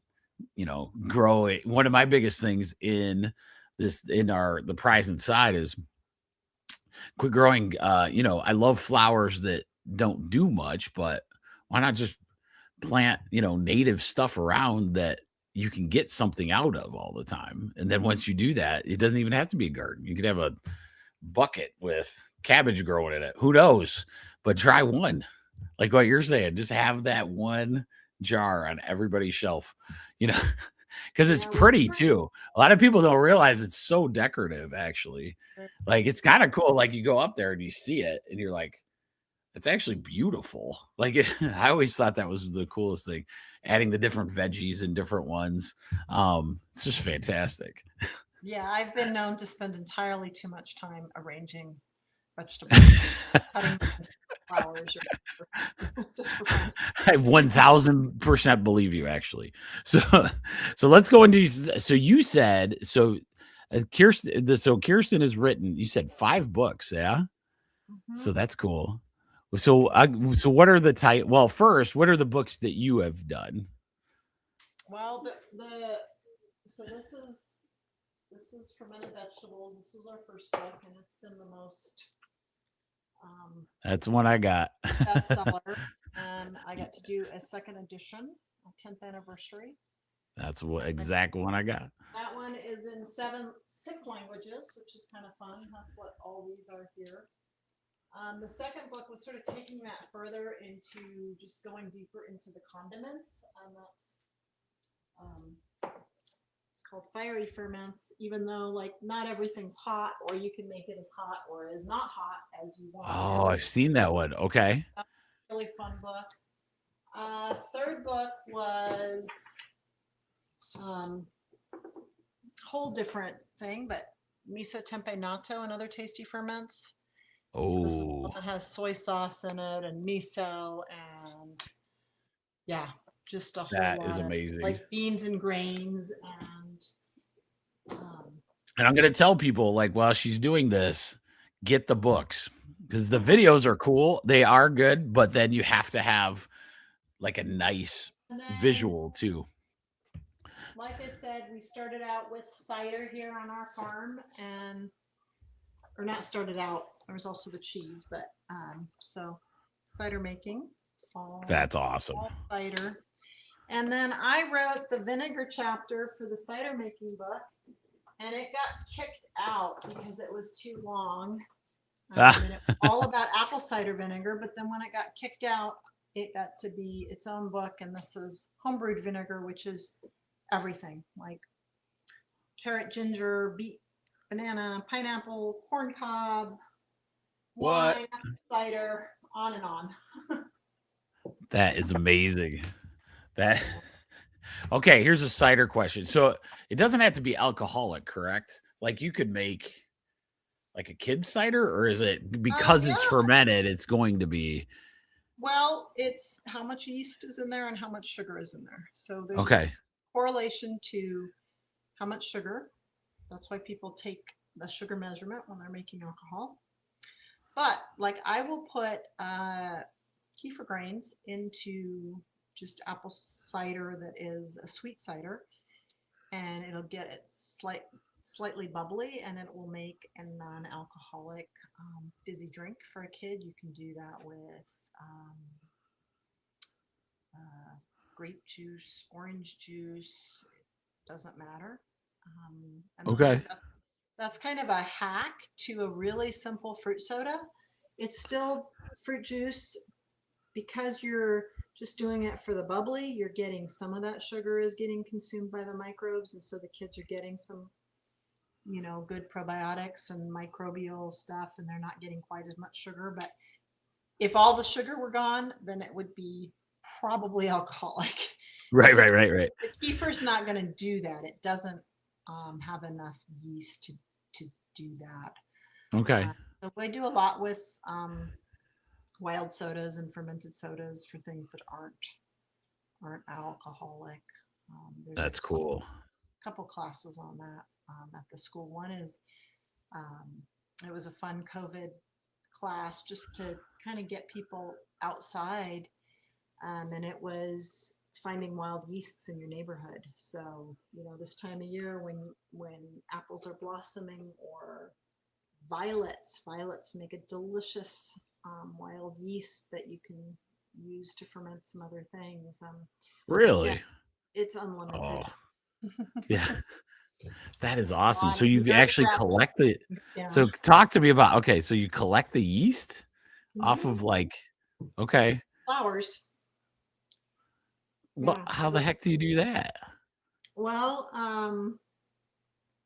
growing, one of my biggest things in the prize inside is quit growing. I love flowers that don't do much, but why not just plant, native stuff around that you can get something out of all the time. And then once you do that, it doesn't even have to be a garden. You could have a bucket with cabbage growing in it. Who knows? But try one. Like what you're saying, just have that one jar on everybody's shelf, you know, because it's pretty too. A lot of people don't realize it's so decorative, actually. Like it's kind of cool. Like you go up there and you see it and you're like, it's actually beautiful. Like I always thought that was the coolest thing, adding the different veggies and different ones. It's just fantastic. Yeah, I've been known to spend entirely too much time arranging vegetables, cutting them into flowers, just for fun. I 1000% believe you, actually. So let's go into. So you said Kirsten. So Kirsten has written. You said 5 books, yeah. So that's cool. So what are the title? Well, first, what are the books that you have done? Well, so this is fermented vegetables. This was our first book, and it's been the most that's the one I got. bestseller. And I got to do a second edition, a 10th anniversary. That's what exact one I got. That one is in 6 languages, which is kind of fun. That's what all these are here. The second book was sort of taking that further into just going deeper into the condiments, and that's it's called Fiery Ferments. Even though like not everything's hot, or you can make it as hot or as not hot as you want. Oh, I've seen that one. Okay, really fun book. Third book was whole different thing, but miso tempeh natto and other tasty ferments. So this is the one that has soy sauce in it and miso and just a whole that lot is of amazing. like beans and grains and I'm gonna tell people like while she's doing this, get the books because the videos are cool. They are good, but then you have to have like a nice visual too. Like I said, we started out with cider here on our farm, or not started out. There was also the cheese, but so cider making. That's awesome. All cider. And then I wrote the vinegar chapter for the cider making book, and it got kicked out because it was too long. And it was all about apple cider vinegar, but then when it got kicked out, it got to be its own book, and this is homebrewed vinegar, which is everything like carrot, ginger, beet, banana, pineapple, corn cob, wine, cider, on and on. That is amazing. Okay, here's a cider question. So it doesn't have to be alcoholic, correct? Like you could make like a kid's cider, or is it because it's fermented, it's going to be? Well, it's how much yeast is in there and how much sugar is in there. So there's Okay. a correlation to how much sugar. That's why people take the sugar measurement when they're making alcohol. But like I will put kefir grains into just apple cider that is a sweet cider, and it'll get it slightly bubbly, and it will make a non-alcoholic fizzy drink for a kid. You can do that with grape juice, orange juice, doesn't matter. Okay. That's kind of a hack to a really simple fruit soda. It's still fruit juice. Because you're just doing it for the bubbly, you're getting some of that sugar is getting consumed by the microbes, and so the kids are getting some good probiotics and microbial stuff, and they're not getting quite as much sugar. But if all the sugar were gone, then it would be probably alcoholic. Right. The kefir's not going to do that. It doesn't have enough yeast to do that. Okay. So I do a lot with wild sodas and fermented sodas for things that aren't alcoholic. That's cool. couple classes on that at the school. One is it was a fun COVID class just to kind of get people outside, and it was finding wild yeasts in your neighborhood. So this time of year when apples are blossoming, or violets make a delicious wild yeast that you can use to ferment some other things. Yeah, Really? it's Oh, unlimited. yeah. That is awesome. So You you gotta actually travel. collect the Yeah. so talk to me about okay, so you collect the yeast off Hmm. of like okay. Flowers. What Yeah. how the heck do you do that? Well,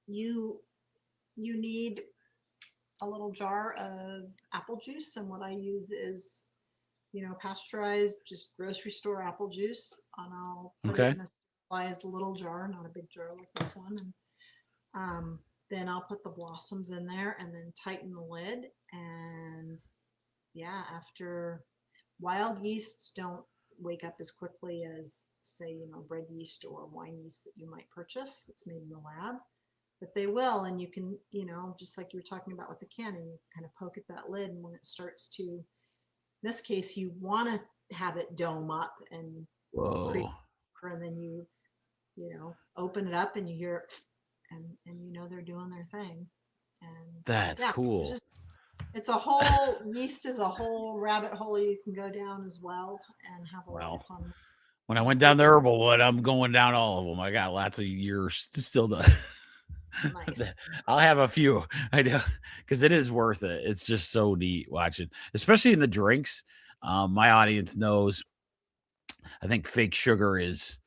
you you need a little jar of apple juice, and what I use is pasteurized, just grocery store apple juice, and I'll put it Okay. in a sterilized little jar, not a big jar like this one, and then I'll put the blossoms in there and then tighten the lid. And yeah, after wild yeasts don't wake up as quickly as, say, bread yeast or wine yeast that you might purchase that's made in the lab, but they will. And you can, just like you were talking about with the canning, you kind of poke at that lid, and when it starts to, in this case, you want to have it dome up and create, Whoa. and then you open it up and you hear it, and they're doing their thing. And That's yeah, cool. it's a whole yeast is a whole rabbit hole you can go down as well, and have a lot of Well, fun. when I went down the herbal wood, I'm going down all of them. I got lots of years to still to Nice. I'll have a few. I know because it is worth it. It's just so neat watching, especially in the drinks. My audience knows I think fake sugar is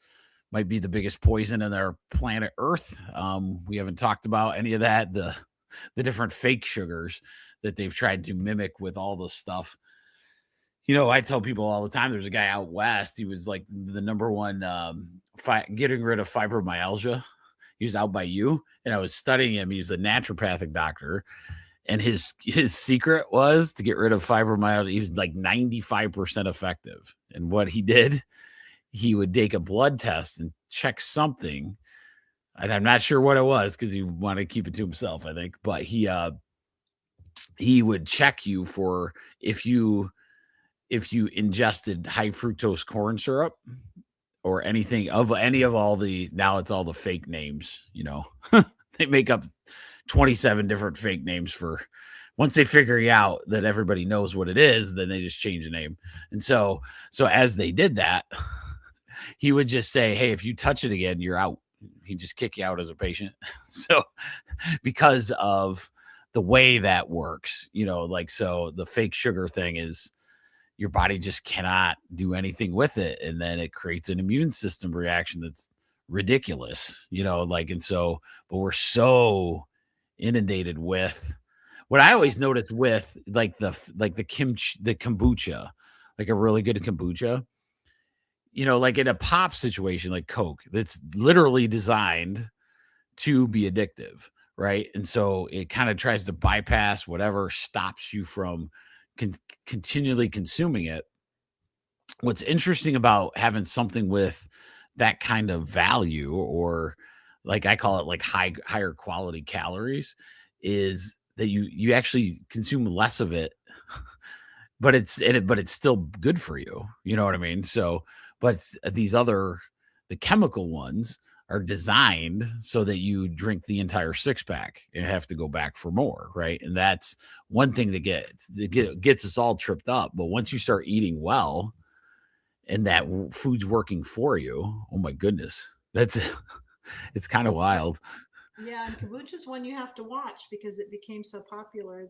might be the biggest poison in our planet Earth. We haven't talked about any of that, the different fake sugars that they've tried to mimic with all this stuff. I tell people all the time, there's a guy out west. He was like the number one getting rid of fibromyalgia. He was out by you, and I was studying him. He was a naturopathic doctor, and his secret was to get rid of fibromyalgia. He was like 95% effective. And what he did, he would take a blood test and check something, and I'm not sure what it was because he wanted to keep it to himself, I think. But he would check you for if you ingested high fructose corn syrup or anything of any of all the now it's all the fake names. They make up 27 different fake names for once they figure out that everybody knows what it is, then they just change the name. And so as they did that, he would just say, hey, if you touch it again, you're out. He'd just kick you out as a patient. So because of the way that works, so the fake sugar thing is your body just cannot do anything with it. And then it creates an immune system reaction that's ridiculous, and so, but we're so inundated with what I always noticed with like the kimchi, the kombucha, like a really good kombucha, like in a pop situation like Coke, that's literally designed to be addictive, right? And so it kind of tries to bypass whatever stops you from continually consuming it. What's interesting about having something with that kind of value, or like I call it like higher quality calories, is that you actually consume less of it, but it's still good for you. You know what I mean? So, but these other the chemical ones are designed so that you drink the entire six pack and have to go back for more, right? And that's one thing that gets us all tripped up. But once you start eating well, and that food's working for you, oh my goodness, that's it's kind of Yeah, wild. yeah, and kombucha is one you have to watch because it became so popular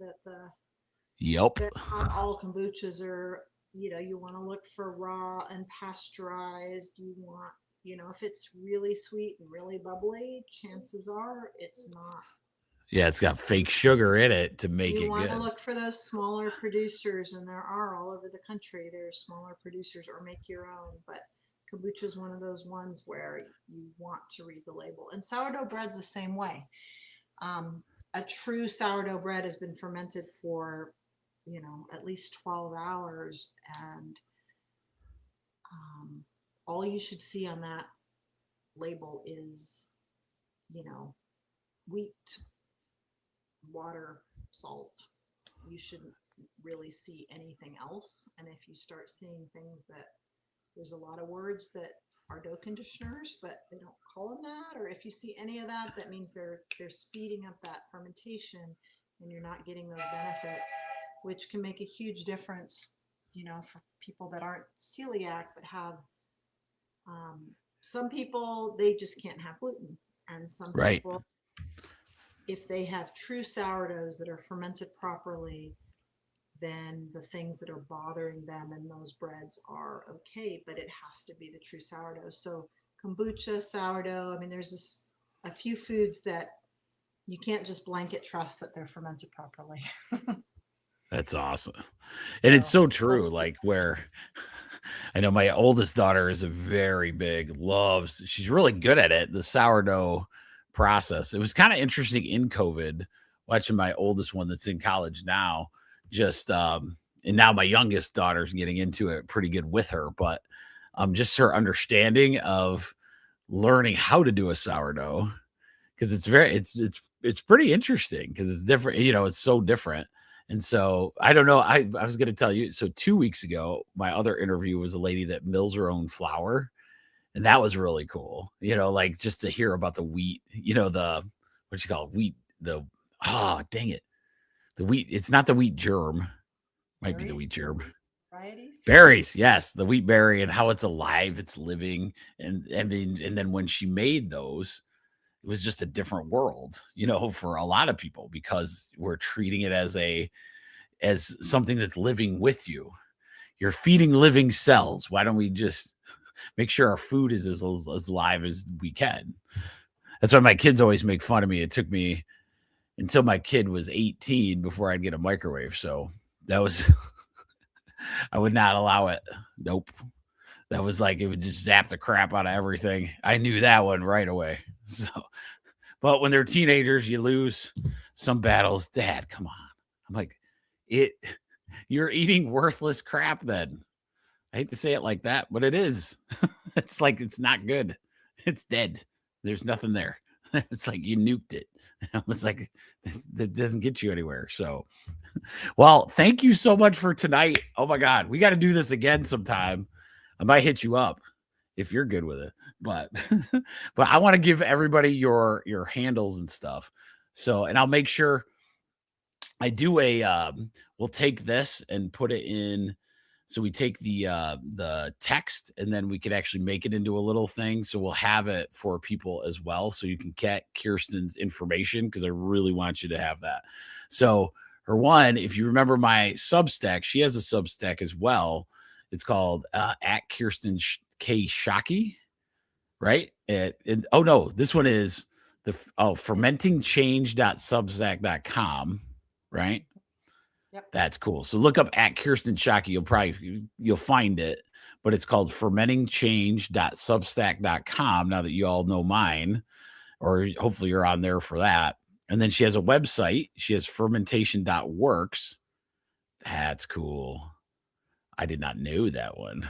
Yep. that not all kombuchas are. You want to look for raw and pasteurized. You want, if it's really sweet and really bubbly, chances are it's not. Yeah, it's got fake sugar in it to make You it want to good. look for those smaller producers, and there are all over the country. There's smaller producers, or make your own. But kombucha is one of those ones where you want to read the label. And sourdough bread's the same way. Um, a true sourdough bread has been fermented for, at least 12 hours, and all you should see on that label is wheat, water, salt. You shouldn't really see anything else. And if you start seeing things that there's a lot of words that are dough conditioners, but they don't call them that, or if you see any of that, that means they're speeding up that fermentation and you're not getting those benefits, which can make a huge difference, for people that aren't celiac but have some people, they just can't have gluten, and some Right. people, if they have true sourdoughs that are fermented properly, then the things that are bothering them in those breads are okay, but it has to be the true sourdough. So kombucha, sourdough, I mean, there's a few foods that you can't just blanket trust that they're fermented properly. That's awesome. And it's so true. Like where I know my oldest daughter is she's really good at it, the sourdough process. It was kind of interesting in COVID watching my oldest one that's in college now, and now my youngest daughter's getting into it pretty good with her, but just her understanding of learning how to do a sourdough, because it's pretty interesting because it's different, it's so different. And so I don't know. I was going to tell you. So 2 weeks ago, my other interview was a lady that mills her own flour, and that was really cool. Like just to hear about the wheat. What you call it? Wheat. Dang it, the wheat. It's not the wheat germ. Might be the wheat germ. Varieties. Berries, yes, the wheat berry and how it's alive, it's living, and then when she made those, it was just a different world, for a lot of people, because we're treating it as something that's living with you. You're feeding living cells. Why don't we just make sure our food is as live as we can? That's why my kids always make fun of me. It took me until my kid was 18 before I'd get a microwave. So that was, I would not allow it. Nope. That was like, it would just zap the crap out of everything. I knew that one right away. So, but when they're teenagers, you lose some battles. Dad, come on. I'm like, you're eating worthless crap then. I hate to say it like that, but it is. It's like, it's not good. It's dead. There's nothing there. It's like you nuked it. I was like, that doesn't get you anywhere. So, well, thank you so much for tonight. Oh my God, we got to do this again sometime. I might hit you up if you're good with it, but I want to give everybody your handles and stuff. So, and I'll make sure I do we'll take this and put it in. So we take the text and then we could actually make it into a little thing. So we'll have it for people as well. So you can get Kirsten's information, because I really want you to have that. So her one, if you remember my Substack, she has a Substack as well. It's called at Kirsten K. Shockey, right? Oh no, this one is fermentingchange.substack.com, right? Yep. That's cool. So look up at Kirsten Shockey. You'll find it, but it's called fermentingchange.substack.com. Now that you all know mine, or hopefully you're on there for that. And then she has a website. She has fermentation.works. That's cool. I did not know that one.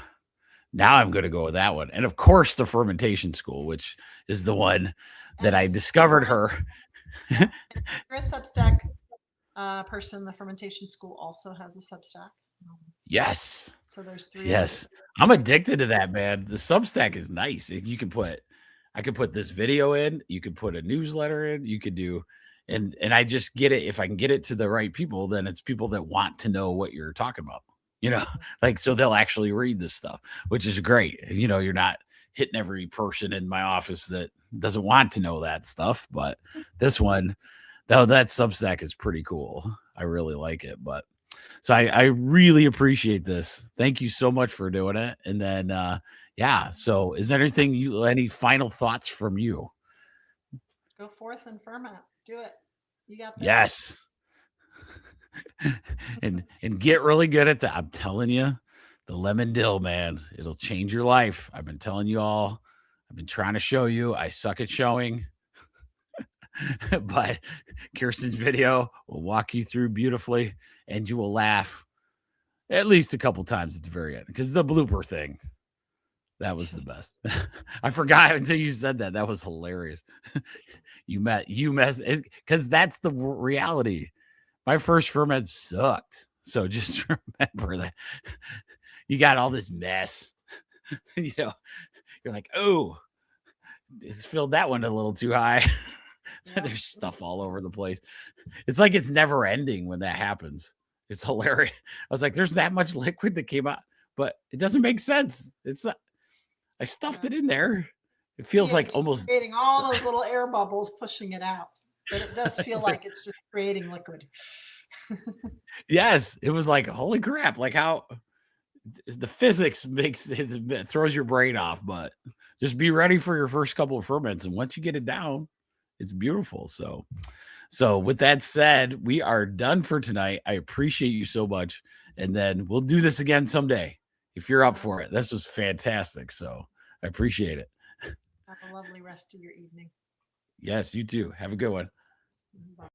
Now I'm going to go with that one. And of course, the Fermentation School, which is the one that I discovered her. You're a Substack person. The Fermentation School also has a Substack. Yes. So there's 3. Yes. I'm addicted to that, man. The Substack is nice. I could put this video in, you could put a newsletter in, you could do, and I just get it. If I can get it to the right people, then it's people that want to know what you're talking about, like, so they'll actually read this stuff, which is great. You're not hitting every person in my office that doesn't want to know that stuff. But this one, though, that Substack is pretty cool. I really like it. But so I really appreciate this. Thank you so much for doing it. And then, yeah. So is there any final thoughts from you? Go forth and ferment. Do it. You got this. Yes. and get really good at that. I'm telling you, the lemon dill, man, it'll change your life. I've been telling you all. I've been trying to show you. I suck at showing. But Kirsten's video will walk you through beautifully, and you will laugh at least a couple times at the very end, because the blooper thing, that was the best. I forgot until you said that. That was hilarious. you mess, because that's the reality. My first ferment sucked. So just remember that you got all this mess. You know, you're like, oh, it's filled that one a little too high. Yeah. There's stuff all over the place. It's like it's never ending when that happens. It's hilarious. I was like, there's that much liquid that came out, but it doesn't make sense. It's not, I stuffed it in there. It feels Yeah, like it's almost creating all those little air bubbles, pushing it out. But it does feel like it's just creating liquid. yes. It was like, holy crap! Like how the physics makes it throws your brain off. But just be ready for your first couple of ferments, and once you get it down, it's beautiful. So with that said, we are done for tonight. I appreciate you so much, and then we'll do this again someday if you're up for it. This was fantastic. So I appreciate it. Have a lovely rest of your evening. Yes, you too. Have a good one. Bye.